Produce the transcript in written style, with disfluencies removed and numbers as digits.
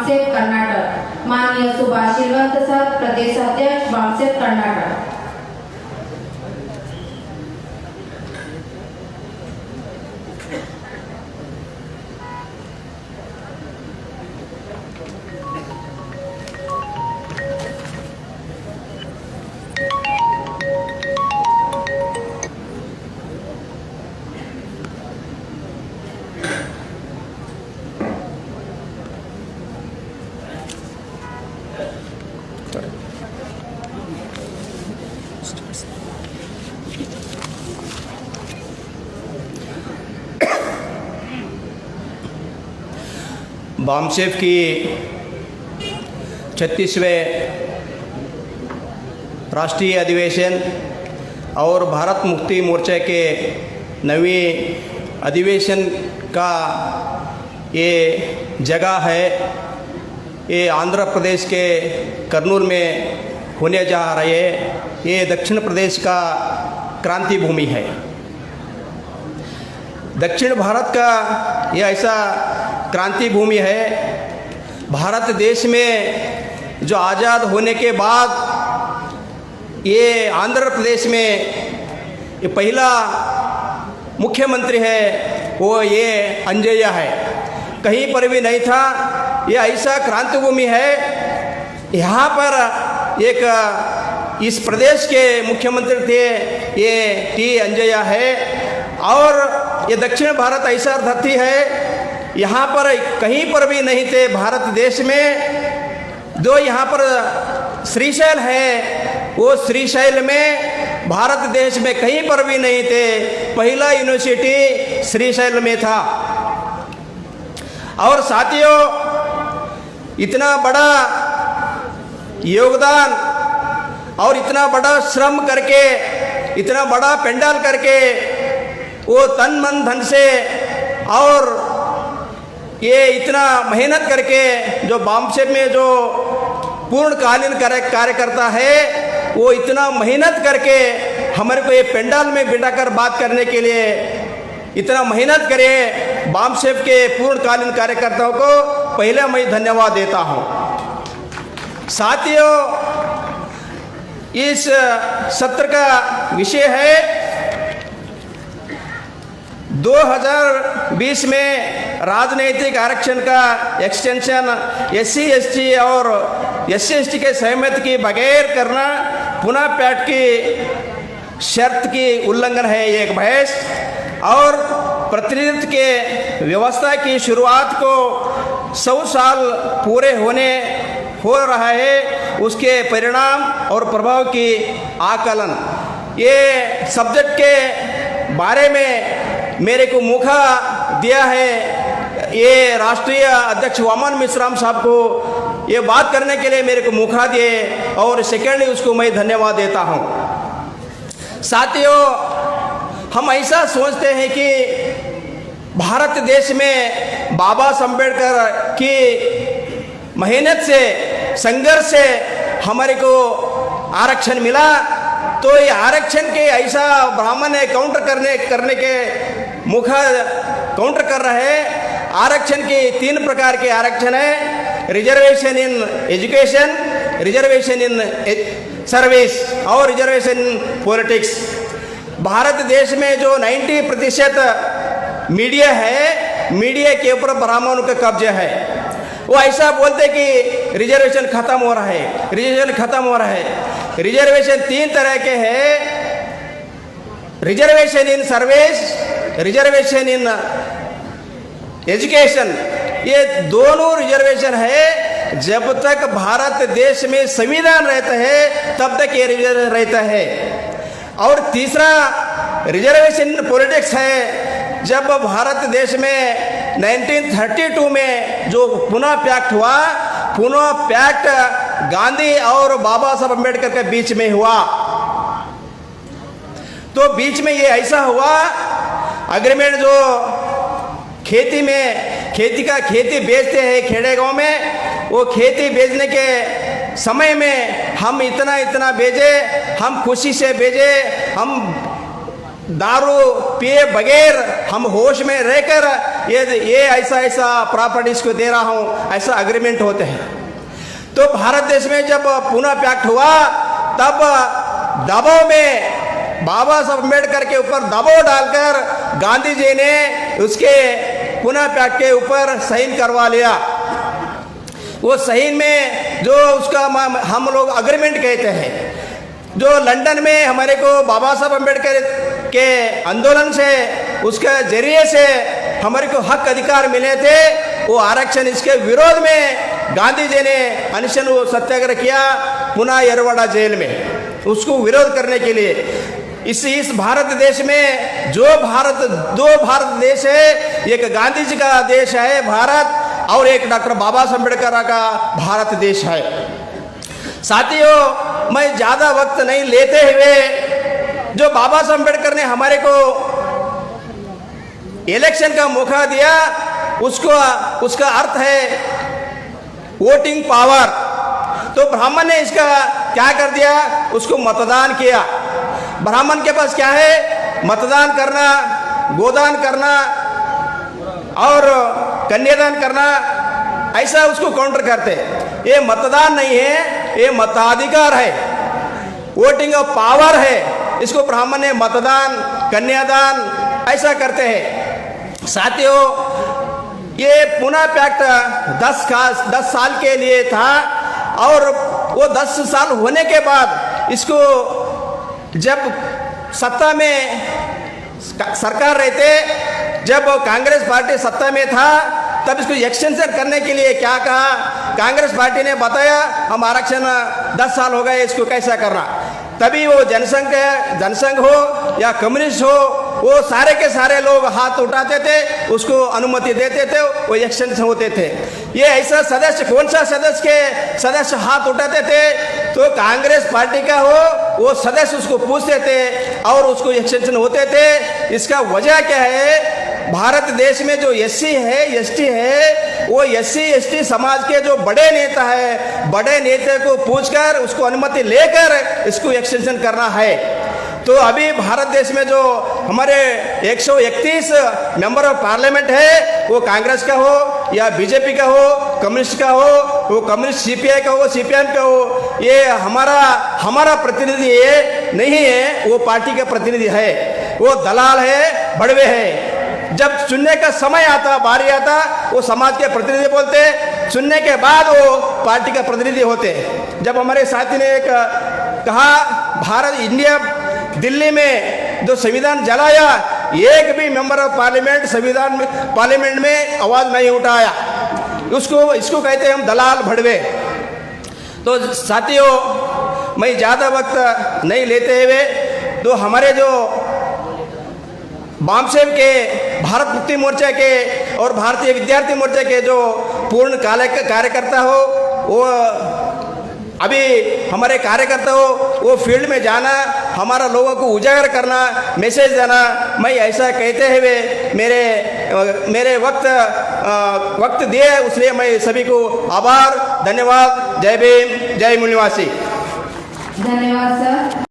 बामसेफ कर्नाटक। माननीय सुभाष श्रीवंत सर, प्रदेश अध्यक्ष बामसेफ कर्नाटक। बामसेफ की 36वें राष्ट्रीय अधिवेशन और भारत मुक्ति मोर्चा के 9वें अधिवेशन का ये जगह है। ये आंध्र प्रदेश के कर्नूल में होने जा रहे है। ये दक्षिण प्रदेश का क्रांति भूमि है। दक्षिण भारत का यह ऐसा क्रांति भूमि है। भारत देश में जो आज़ाद होने के बाद ये आंध्र प्रदेश में ये पहला मुख्यमंत्री है, वो ये अंजय्या है। कहीं पर भी नहीं था। ये ऐसा क्रांति भूमि है। यहाँ पर एक इस प्रदेश के मुख्यमंत्री थे, ये टी अंजय्या है। और ये दक्षिण भारत ऐसा धरती है, यहाँ पर कहीं पर भी नहीं थे भारत देश में। जो यहाँ पर श्रीशैल है, वो श्रीशैल में भारत देश में कहीं पर भी नहीं थे। पहला यूनिवर्सिटी श्रीशैल में था। और साथियों, इतना बड़ा योगदान और इतना बड़ा श्रम करके, इतना बड़ा पेंडाल करके, वो तन मन धन से और ये इतना मेहनत करके जो बामसेफ में जो पूर्णकालीन कार्यकर्ता है, वो इतना मेहनत करके हमारे को ये पेंडाल में बिठाकर बात करने के लिए इतना मेहनत करे। बामसेफ के पूर्णकालीन कार्यकर्ताओं को पहले मैं धन्यवाद देता हूँ। साथियों, इस सत्र का विषय है 2020 में राजनीतिक आरक्षण का एक्सटेंशन SC ST और SC ST के सहमति के बगैर करना पुनः पैट की शर्त की उल्लंघन है। एक बहस और प्रतिनिधित्व के व्यवस्था की शुरुआत को 100 साल पूरे हो रहा है, उसके परिणाम और प्रभाव की आकलन। ये सब्जेक्ट के बारे में मेरे को मौका दिया है ये राष्ट्रीय अध्यक्ष वामन मिश्राम साहब को ये बात करने के लिए मेरे को मौका दिए, और सेकेंडली उसको मैं धन्यवाद देता हूँ। साथियों, हम ऐसा सोचते हैं कि भारत देश में बाबा साहब अम्बेडकर की मेहनत से, संघर्ष से हमारे को आरक्षण मिला। तो ये आरक्षण के ऐसा ब्राह्मण है काउंटर करने के मुखा काउंटर कर रहे हैं। आरक्षण के 3 प्रकार के आरक्षण है। Reservation in education, reservation in service और रिजर्वेशन इन पॉलिटिक्स। भारत देश में जो 90% मीडिया है, मीडिया के ऊपर ब्राह्मणों का कब्जा है। वो ऐसा बोलते कि रिजर्वेशन खत्म हो रहा है, रिजर्वेशन खत्म हो रहा है। रिजर्वेशन 3 तरह के हैं। Reservation in service, reservation in education. ये दोनों रिजर्वेशन है। जब तक भारत देश में संविधान रहता है तब तक ये रिजर्वेशन रहता है। और तीसरा रिजर्वेशन इन पॉलिटिक्स है। जब भारत देश में 1932 में जो पुनः पैक्ट हुआ, पुनः पैक्ट गांधी और बाबा साहब अम्बेडकर के बीच में हुआ। तो बीच में ये ऐसा हुआ अग्रीमेंट, जो खेती बेचते हैं खेड़े गांव में, वो खेती बेचने के समय में हम इतना बेचे, हम खुशी से बेचे, हम दारू पिए बगैर हम होश में रहकर ये ऐसा ऐसा प्रॉपर्टीज को दे रहा हूँ, ऐसा एग्रीमेंट होते हैं। तो भारत देश में जब पूना पैक्ट हुआ तब दबाव में बाबा साहब अम्बेडकर के ऊपर दबाव डालकर गांधी जी ने उसके पूना पैक्ट के ऊपर साइन करवा लिया। वो साइन में जो उसका हम लोग एग्रीमेंट कहते हैं, जो लंदन में हमारे को बाबा साहब अम्बेडकर के आंदोलन से उसके जरिए से हमारे को हक अधिकार मिले थे, वो आरक्षण इसके विरोध में गांधी जी ने अनशन सत्याग्रह किया पुनः यरवाड़ा जेल में, उसको विरोध करने के लिए। इस भारत देश में दो भारत देश है, एक गांधी जी का देश है भारत और एक डॉक्टर बाबा साहब अम्बेडकर का भारत देश है। साथियों, मैं ज़्यादा वक्त नहीं लेते हुए, जो बाबा साहब अम्बेडकर ने हमारे को इलेक्शन का मौका दिया, उसका अर्थ है वोटिंग पावर। तो ब्राह्मण ने इसका क्या कर दिया, उसको मतदान किया। ब्राह्मण के पास क्या है, मतदान करना, गोदान करना और कन्यादान करना, ऐसा उसको काउंटर करते। ये मतदान नहीं है, ये मताधिकार है, वोटिंग ऑफ पावर है। इसको ब्राह्मण ने मतदान, कन्यादान ऐसा करते हैं। साथियों, ये पूना पैक्ट 10 साल के लिए था और वो 10 साल होने के बाद इसको जब सत्ता में सरकार रहते, जब कांग्रेस पार्टी सत्ता में था, तब इसको एक्सटेंशन करने के लिए क्या कहा, कांग्रेस पार्टी ने बताया हम आरक्षण 10 साल हो गए, इसको कैसा करना। तभी वो जनसंघ हो या कम्युनिस्ट हो, वो सारे के सारे लोग हाथ उठाते थे, उसको अनुमति देते थे, वो एक्सटेंशन होते थे। ये ऐसा सदस्य, कौन सा सदस्य हाथ उठाते थे, तो कांग्रेस पार्टी का हो वो सदस्य उसको पूछते थे और उसको एक्सटेंशन होते थे। इसका वजह क्या है, भारत देश में जो एससी है, एसटी है, वो एससी एसटी समाज के जो बड़े नेता है, बड़े नेता को पूछकर उसको अनुमति लेकर इसको एक्सटेंशन करना है। तो अभी भारत देश में जो हमारे 131 मेंबर ऑफ पार्लियामेंट है, वो कांग्रेस का हो या बीजेपी का हो, कम्युनिस्ट का हो, वो कम्युनिस्ट सीपीआई का हो, सीपीएम का हो, ये हमारा प्रतिनिधि ये नहीं है, वो पार्टी का प्रतिनिधि है, वो दलाल है, बड़वे है। जब चुनने का समय आता, बारी आता, वो समाज के प्रतिनिधि बोलते, चुनने के बाद वो पार्टी का प्रतिनिधि होते। जब हमारे साथी ने एक कहा, इंडिया दिल्ली में जो संविधान जलाया, एक भी मेंबर ऑफ पार्लियामेंट में आवाज नहीं उठाया, इसको कहते हैं हम दलाल भड़वे। तो साथियों, मैं ज़्यादा वक्त नहीं लेते हुए, तो हमारे जो बामसेव के भारत मुक्ति मोर्चा के और भारतीय विद्यार्थी मोर्चा के जो पूर्ण कार्यकर्ता हो, वो अभी हमारे कार्यकर्ता हो, वो फील्ड में जाना, हमारा लोगों को उजागर करना, मैसेज देना। मैं ऐसा कहते हुए मेरे वक्त दिए, इसलिए मैं सभी को आभार, धन्यवाद। जय भीम, जय मूल निवासी। धन्यवाद सर।